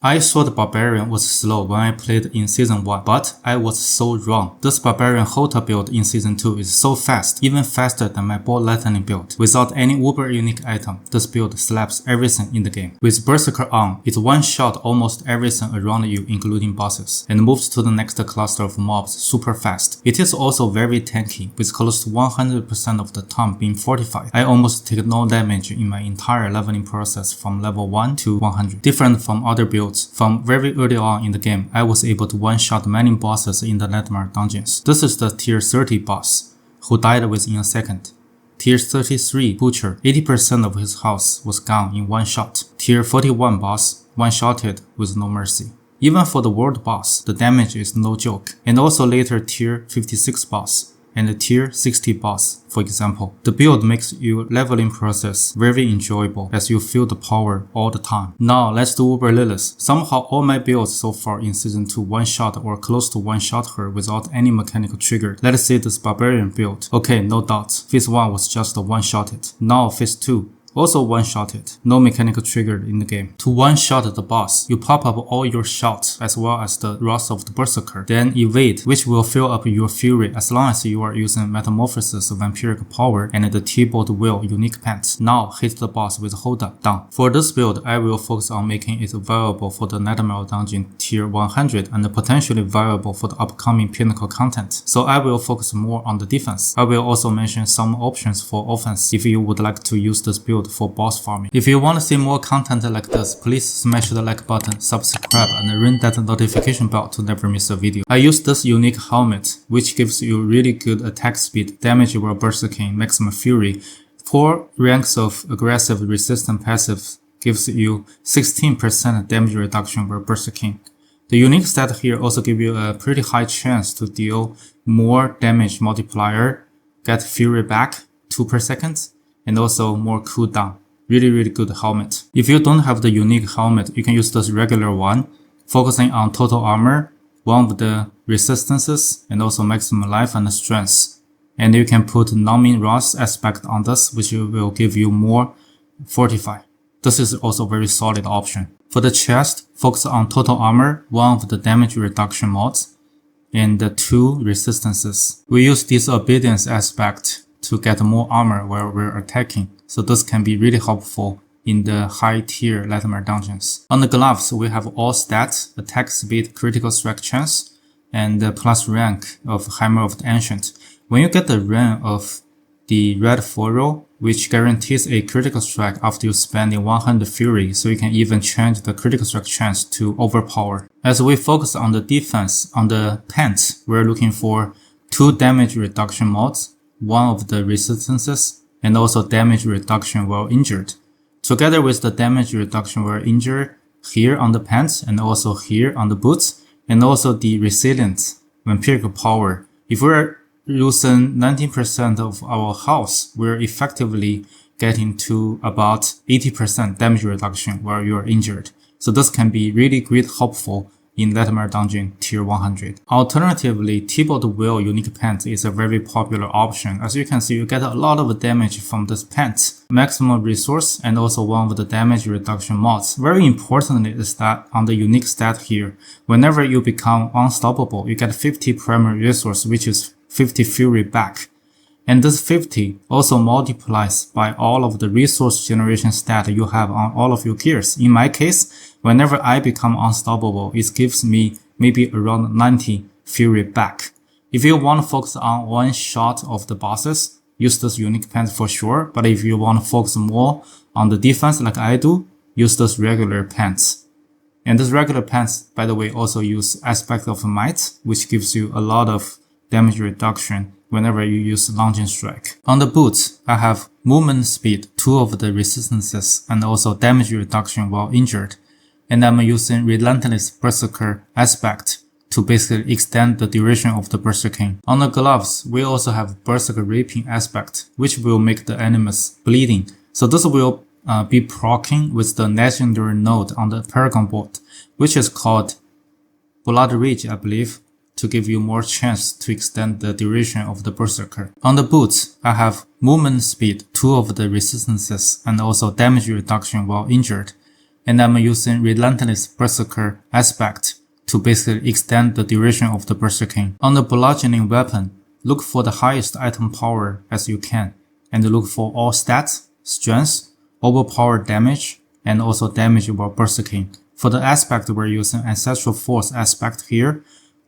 I thought Barbarian was slow when I played in Season 1, but I was so wrong. This Barbarian Hota build in Season 2 is so fast, even faster than my Ball Lightning build. Without any uber unique item, this build slaps everything in the game. With Berserker on, it one-shot almost everything around you including bosses, and moves to the next cluster of mobs super fast. It is also very tanky, with close to 100% of the time being fortified. I almost take no damage in my entire leveling process from level 1 to 100. Different from other builds, from very early on in the game, I was able to one-shot many bosses in the Nightmare dungeons. This is the tier 30 boss, who died within a second. Tier 33 Butcher, 80% of his health was gone in one shot. Tier 41 boss, one-shotted with no mercy. Even for the world boss, the damage is no joke. And also later tier 56 boss, and the tier 60 boss, for example. The build makes your leveling process very enjoyable as you feel the power all the time. Now let's do Uber Lilith. Somehow all my builds so far in Season 2 one-shot or close to one-shot her without any mechanical trigger. Let's say this Barbarian build. Okay, no doubts. Phase 1 was just a one-shotted. Now Phase 2. Also one-shotted, no mechanical trigger in the game. To one-shot the boss, you pop up all your shots as well as the Wrath of the Berserker, then evade, which will fill up your fury as long as you are using Metamorphosis Vampiric Power and the T100 Wield unique pants. Now hit the boss with Hoda, done. For this build, I will focus on making it viable for the Nightmare Dungeon tier 100 and potentially viable for the upcoming Pinnacle content. So I will focus more on the defense. I will also mention some options for offense if you would like to use this build for boss farming. If you want to see more content like this, please smash the like button, subscribe, and ring that notification bell to never miss a video. I use this unique helmet, which gives you really good attack speed, damage while berserking, maximum fury. 4 ranks of aggressive resistant passive gives you 16% damage reduction while berserking. The unique stat here also gives you a pretty high chance to deal more damage multiplier, get fury back 2 per second, and also more cooldown. Really good helmet. If you don't have the unique helmet, you can use this regular one, focusing on total armor, one of the resistances, and also maximum life and strength. And you can put non-min Wrath aspect on this, which will give you more fortify. This is also a very solid option. For the chest, focus on total armor, one of the damage reduction mods, and the 2 resistances. We use this obedience aspect to get more armor while we're attacking, so this can be really helpful in the high tier Nightmare dungeons. On the gloves, we have all stats, attack speed, critical strike chance, and the plus rank of Hammer of the Ancient. When you get the rank of the red foil, which guarantees a critical strike after you spending 100 fury, so you can even change the critical strike chance to overpower. As we focus on the defense, on the pants, we're looking for 2 damage reduction mods, one of the resistances, and also damage reduction while injured. Together with the damage reduction while injured here on the pants and also here on the boots, and also the resilient vampiric power. If we're losing 19% of our health, we're effectively getting to about 80% damage reduction while you're injured. So this can be really great helpful in Nightmare Dungeon tier 100. Alternatively, T100 Wield unique pants is a very popular option. As you can see, you get a lot of damage from this pants, maximum resource, and also one of the damage reduction mods. Very importantly is that on the unique stat here, whenever you become unstoppable, you get 50 primary resource, which is 50 fury back. And this 50 also multiplies by all of the resource generation stat you have on all of your gears. In my case, whenever I become unstoppable, it gives me maybe around 90 fury back. If you want to focus on one shot of the bosses, use this unique pants for sure. But if you want to focus more on the defense like I do, use this regular pants. And this regular pants, by the way, also use aspect of might, which gives you a lot of damage reduction whenever you use lunging strike. On the boots, I have movement speed, 2 of the resistances, and also damage reduction while injured. And I'm using relentless berserker aspect to basically extend the duration of the berserking. On the gloves, we also have berserker raping aspect, which will make the enemies bleeding. So this will be proccing with the legendary node on the Paragon board, which is called Blood Rage, I believe, to give you more chance to extend the duration of the berserker. On the boots, I have movement speed, 2 of the resistances, and also damage reduction while injured. And I'm using Relentless Berserker aspect to basically extend the duration of the Berserking. On the Bludgeoning weapon, look for the highest item power as you can, and look for all stats, strength, overpowered damage, and also damage while Berserking. For the aspect, we're using Ancestral Force aspect here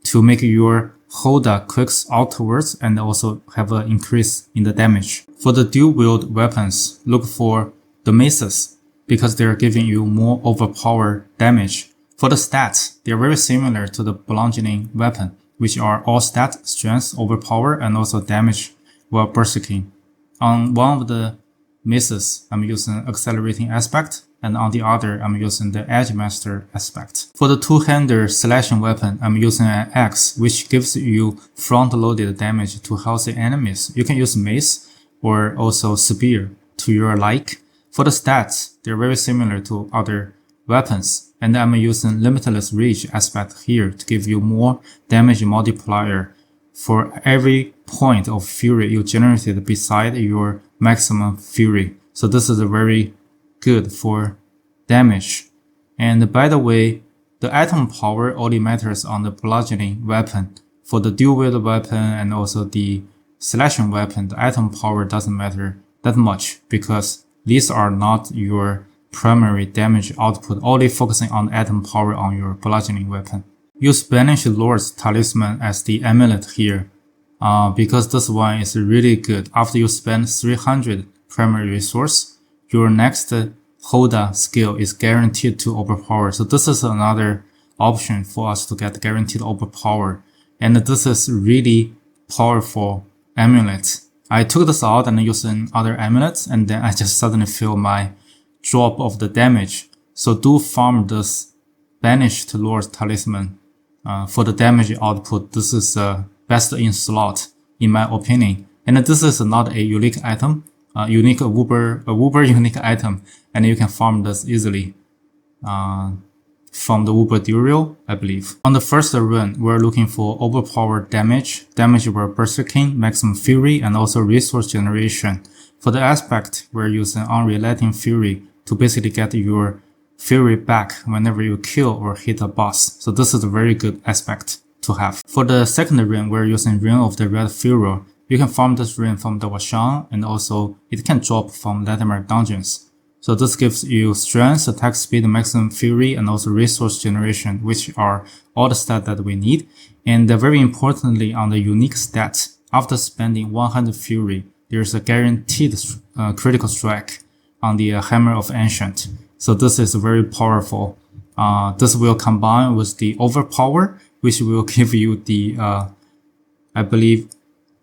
to make your Hoda clicks outwards and also have an increase in the damage. For the dual wield weapons, look for the maces because they're giving you more overpowered damage. For the stats, they're very similar to the bludgeoning weapon, which are all stat, strength, overpower, and also damage while berserking. On one of the maces, I'm using accelerating aspect, and on the other, I'm using the Edge Master aspect. For the two-handed slashing weapon, I'm using an axe, which gives you front-loaded damage to healthy enemies. You can use mace or also spear to your like. For the stats, they're very similar to other weapons, and I'm using Limitless Rage aspect here to give you more damage multiplier for every point of fury you generated beside your maximum fury. So this is very good for damage. And by the way, the item power only matters on the bludgeoning weapon. For the dual wield weapon and also the slashing weapon, the item power doesn't matter that much because these are not your primary damage output, only focusing on the item power on your bludgeoning weapon. Use Banished Lord's Talisman as the amulet here, because this one is really good. After you spend 300 primary resource, your next Hoda skill is guaranteed to overpower. So this is another option for us to get guaranteed overpower. And this is really powerful amulet. I took this out and used other amulets, and then I just suddenly feel my drop of the damage. So do farm this Banished Lord's Talisman for the damage output. This is best in slot in my opinion. And this is not a unique item. Unique Uber unique item, and you can farm this easily from the Uber Duriel, I believe. On the first run, we're looking for overpowered damage while berserking, maximum fury, and also resource generation. For the aspect, we're using Unrelenting Fury to basically get your fury back whenever you kill or hit a boss. So this is a very good aspect to have. For the second run, we're using Ring of the Red Furor. You can farm this ring from the Washan, and also it can drop from Latimer dungeons. So this gives you strength, attack speed, maximum fury, and also resource generation, which are all the stats that we need. And very importantly, on the unique stats, after spending 100 fury, there's a guaranteed critical strike on the Hammer of Ancient. So this is very powerful. This will combine with the Overpower, which will give you the, I believe,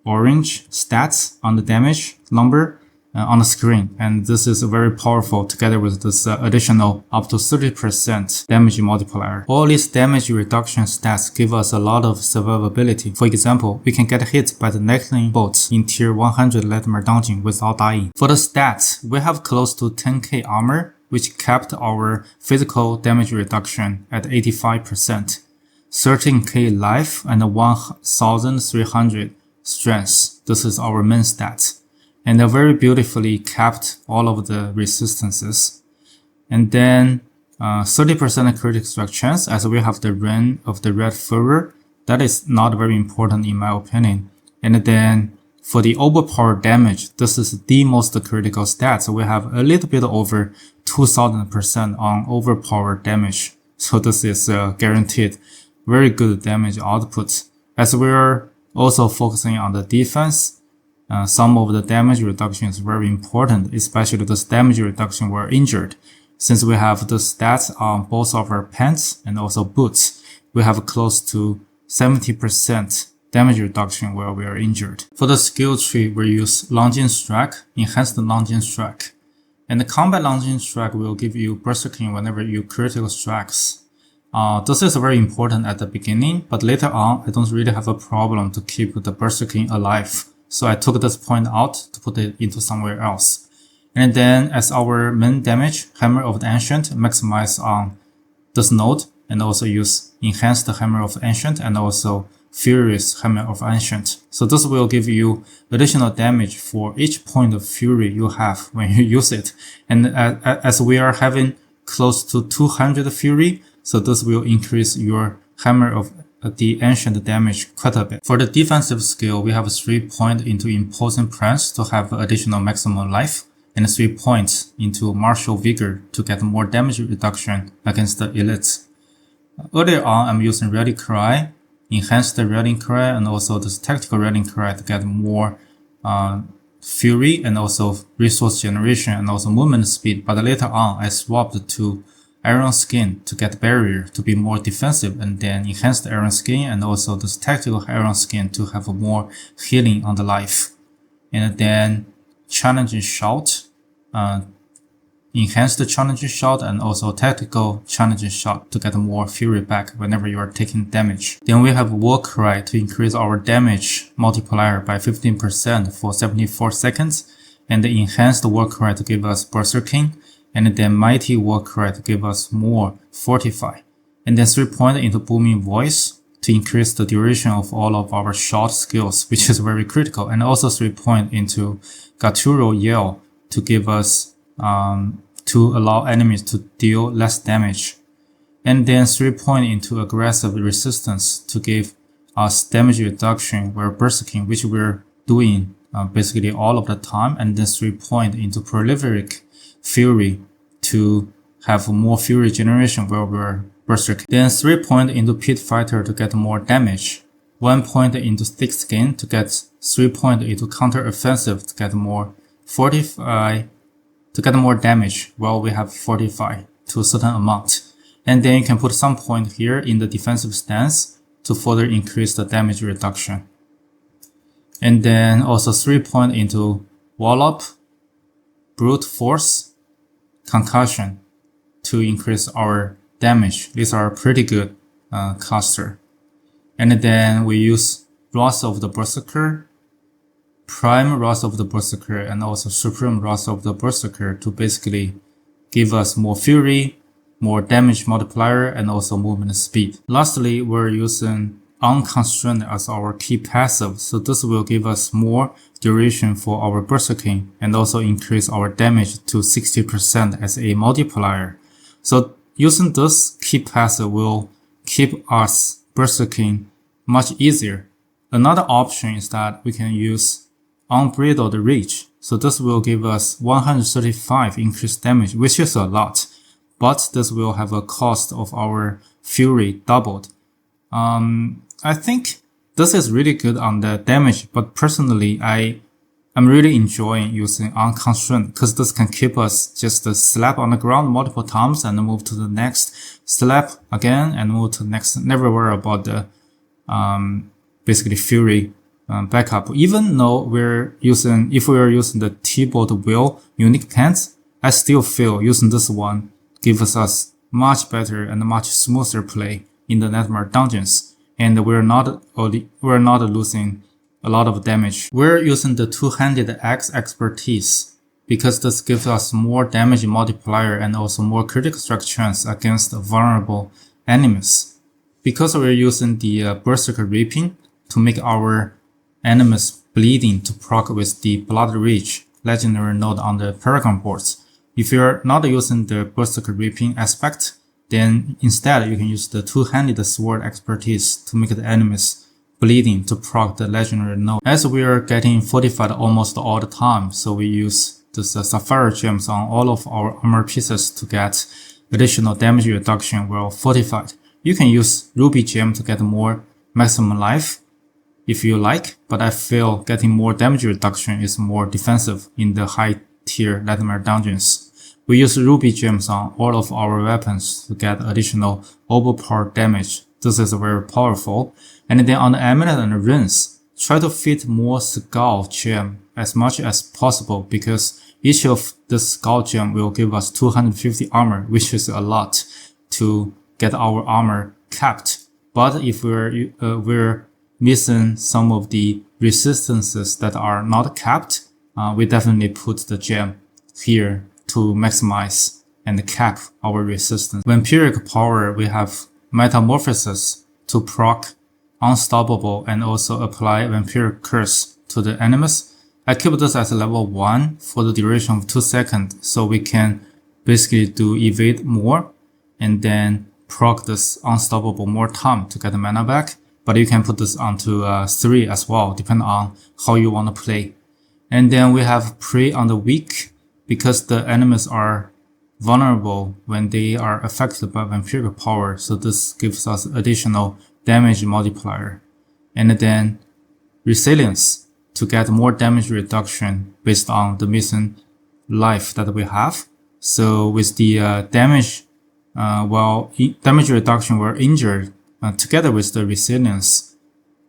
orange stats on the damage number on the screen, and this is very powerful together with this additional up to 30% damage multiplier. All these damage reduction stats give us a lot of survivability. For example, we can get hit by the lightning bolts in tier 100 Latimer dungeon without dying. For the stats, we have close to 10k armor, which kept our physical damage reduction at 85%, 13k life, and 1300 strength. This is our main stats, and they very beautifully capped all of the resistances. And then 30% critical strike chance, as we have the Ring of the Red Furor. That is not very important in my opinion. And then for the overpower damage, this is the most critical stats. We have a little bit over 2000% on overpower damage. So this is guaranteed very good damage output. As we are also focusing on the defense, some of the damage reduction is very important, especially this damage reduction where injured. Since we have the stats on both of our pants and also boots, we have close to 70% damage reduction where we are injured. For the skill tree, we use Lunging Strike, Enhanced Lunging Strike. And the Combat Lunging Strike will give you berserking whenever you critical strikes. This is very important at the beginning, but later on, I don't really have a problem to keep the berserking alive. So I took this point out to put it into somewhere else. And then as our main damage, Hammer of the Ancient, maximize on this node, and also use Enhanced Hammer of the Ancient and also Furious Hammer of Ancient. So this will give you additional damage for each point of fury you have when you use it. And as we are having close to 200 fury, so this will increase your Hammer of the Ancient damage quite a bit. For the defensive skill, we have 3 points into Imposing Prance to have additional maximum life, and 3 points into Martial Vigor to get more damage reduction against the elites. Earlier on, I'm using Rallying Cry, Enhanced Rallying Cry, and also this Tactical Rallying Cry to get more Fury and also resource generation and also movement speed, but later on I swapped to Iron Skin to get Barrier to be more defensive, and then Enhanced Iron Skin and also this Tactical Iron Skin to have more healing on the life. And then Challenging Shout, Enhanced Challenging Shot and also Tactical Challenging Shot to get more fury back whenever you are taking damage. Then we have War Cry to increase our damage multiplier by 15% for 74 seconds, and the Enhanced War Cry to give us Berserking, and then Mighty War Cry to give us more Fortify. And then 3 points into Booming Voice to increase the duration of all of our shot skills, which is very critical, and also 3 points into Guttural Yell to give us to allow enemies to deal less damage, and then 3 points into Aggressive Resistance to give us damage reduction while berserking, which we're doing basically all of the time, and then 3 points into Prolific Fury to have more fury generation while we're berserking. Then 3 points into Pit Fighter to get more damage, 1 point into Thick Skin to get 3 points into Counter Offensive to get more Fortify, to get more damage while we have Fortify to a certain amount. And then you can put some point here in the defensive stance to further increase the damage reduction. And then also 3 points into Wallop, Brute Force, Concussion to increase our damage. These are pretty good caster. And then we use Wrath of the Berserker, Prime Wrath of the Berserker, and also Supreme Wrath of the Berserker to basically give us more fury, more damage multiplier, and also movement speed. Lastly, we're using Unconstrained as our key passive, so this will give us more duration for our berserking and also increase our damage to 60% as a multiplier. So using this key passive will keep us berserking much easier. Another option is that we can use Unbridled Reach, so this will give us 135 increased damage, which is a lot, but this will have a cost of our fury doubled. I think this is really good on the damage, but personally I'm really enjoying using Unconstrained because this can keep us just slap on the ground multiple times and move to the next, slap again and move to the next, never worry about the basically fury backup. Even though if we're using the T-Bolt Will unique pants, I still feel using this one gives us much better and much smoother play in the Nightmare dungeons, and we're not losing a lot of damage. We're using the two-handed axe expertise because this gives us more damage multiplier and also more critical strike chance against vulnerable enemies. Because we're using the Berserker Reaping to make our enemies bleeding to proc with the Blood Reach legendary node on the Paragon boards. If you're not using the Berserker Reaping aspect, then instead you can use the two-handed sword expertise to make the enemies bleeding to proc the legendary node. As we are getting fortified almost all the time, so we use this Sapphire gems on all of our armor pieces to get additional damage reduction while fortified. You can use Ruby gem to get more maximum life if you like, but I feel getting more damage reduction is more defensive in the high tier Nightmare dungeons. We use Ruby gems on all of our weapons to get additional overpowered damage. This is very powerful. And then on the Amulet and Rings, try to fit more Skull gem as much as possible because each of the Skull gem will give us 250 armor, which is a lot to get our armor capped. But if we're missing some of the resistances that are not capped, we definitely put the gem here to maximize and cap our resistance. Vampiric Power, we have Metamorphosis to proc Unstoppable and also apply Vampiric Curse to the enemies. I keep this as level 1 for the duration of 2 seconds so we can basically do evade more and then proc this unstoppable more time to get the mana back. But you can put this onto 3 as well, depending on how you want to play. And then we have Prey on the Weak, because the enemies are vulnerable when they are affected by Vampiric Power. So this gives us additional damage multiplier. And then Resilience, to get more damage reduction based on the missing life that we have. So with the damage reduction while injured, together with the resilience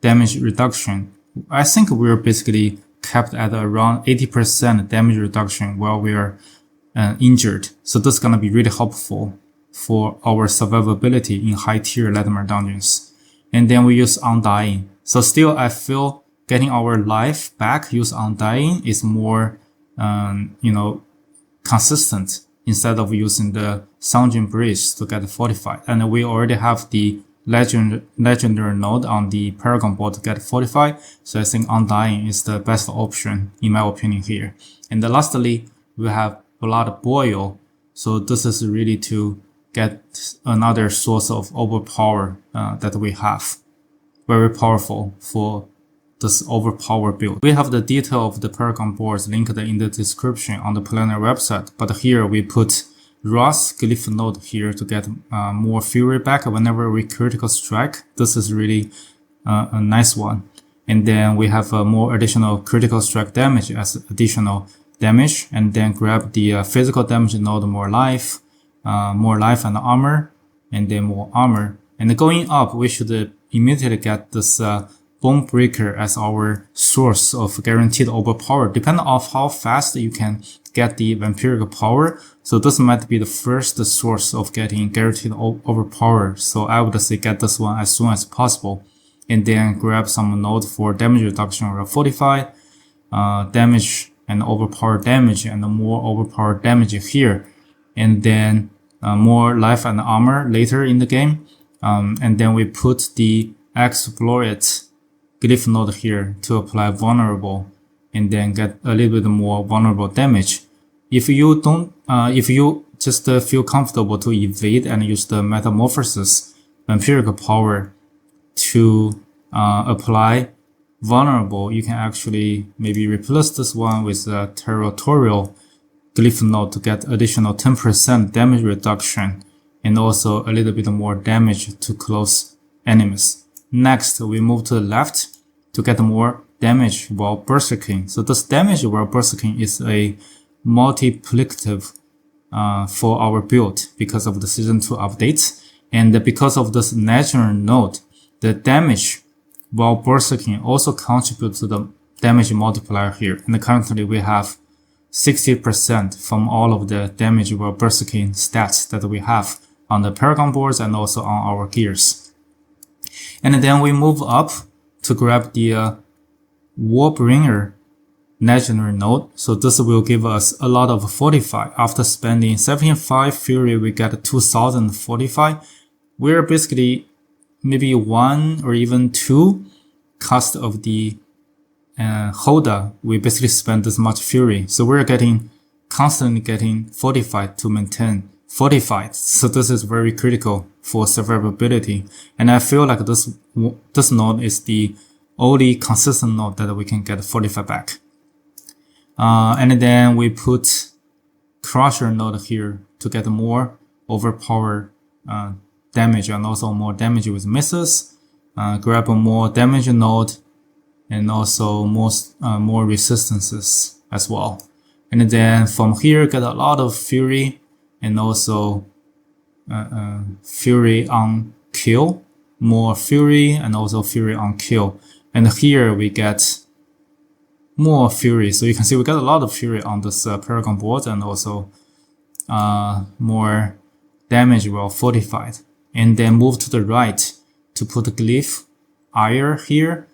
damage reduction, I think we're basically kept at around 80% damage reduction while we are injured. So this is going to be really helpful for our survivability in high tier Lethamyr dungeons. And then we use Undying. So still I feel getting our life back use Undying is more consistent instead of using the Sounding Breeze to get fortified. And we already have the legendary node on the Paragon board to get fortified. So I think Undying is the best option in my opinion here. And then lastly, we have Blood Boil. So this is really to get another source of overpower that we have. Very powerful for this overpower build. We have the detail of the Paragon boards linked in the description on the Planner website, but here we put Ross Glyph node here to get more fury back whenever we critical strike. This is really a nice one. And then we have more additional critical strike damage as additional damage, and then grab the physical damage node, more life and armor, and then more armor. And going up, we should immediately get this Bone Breaker as our source of guaranteed overpower, depending on how fast you can get the Vampiric Power. So this might be the first source of getting guaranteed overpower. So I would say get this one as soon as possible. And then grab some node for damage reduction or fortify, damage and overpower damage, and more overpower damage here. And then more life and armor later in the game. And then we put the Exploit Glyph node here to apply vulnerable and then get a little bit more vulnerable damage. If you don't, if you just feel comfortable to evade and use the Metamorphosis Vampiric Power to apply vulnerable, you can actually maybe replace this one with a Territorial Glyph node to get additional 10% damage reduction and also a little bit more damage to close enemies. Next, we move to the left to get more damage while berserking. So this damage while berserking is a multiplicative for our build because of the season 2 updates, and because of this natural node, the damage while berserking also contributes to the damage multiplier here. And currently we have 60% from all of the damage while berserking stats that we have on the Paragon boards and also on our gears. And then we move up to grab the Warbringer legendary node. So this will give us a lot of fortify. After spending 75 fury, we get 2000 fortify. We're basically maybe 1 or even 2 cost of the Hoda. We basically spend this much fury. So we're constantly getting fortified to maintain fortified. So this is very critical for survivability. And I feel like this node is the only consistent node that we can get fortified back. And then we put Crusher node here to get more overpower damage and also more damage with misses. Grab a more damage node and also more resistances as well. And then from here get a lot of fury and also fury on kill, more fury and also fury on kill. And here we get more fury. So you can see we got a lot of fury on this Paragon board and also more damage while fortified. And then move to the right to put Glyph Ire here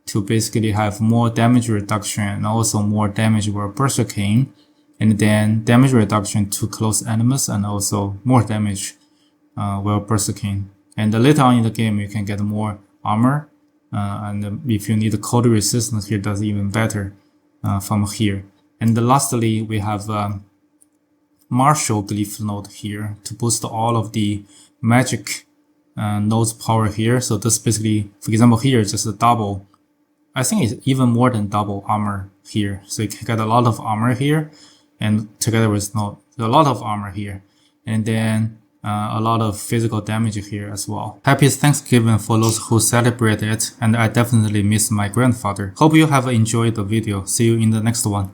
to basically have more damage reduction and also more damage while berserking. And then damage reduction to close enemies and also more damage while berserking. And later on in the game you can get more armor. And if you need cold resistance here, that's even better from here. And lastly, we have martial glyph node here to boost all of the magic nodes power here. So this basically, for example, here is just a double. I think it's even more than double armor here. So you can get a lot of armor here, and together with node, a lot of armor here, and then a lot of physical damage here as well. Happy Thanksgiving for those who celebrate it, and I definitely miss my grandfather. Hope you have enjoyed the video. See you in the next one.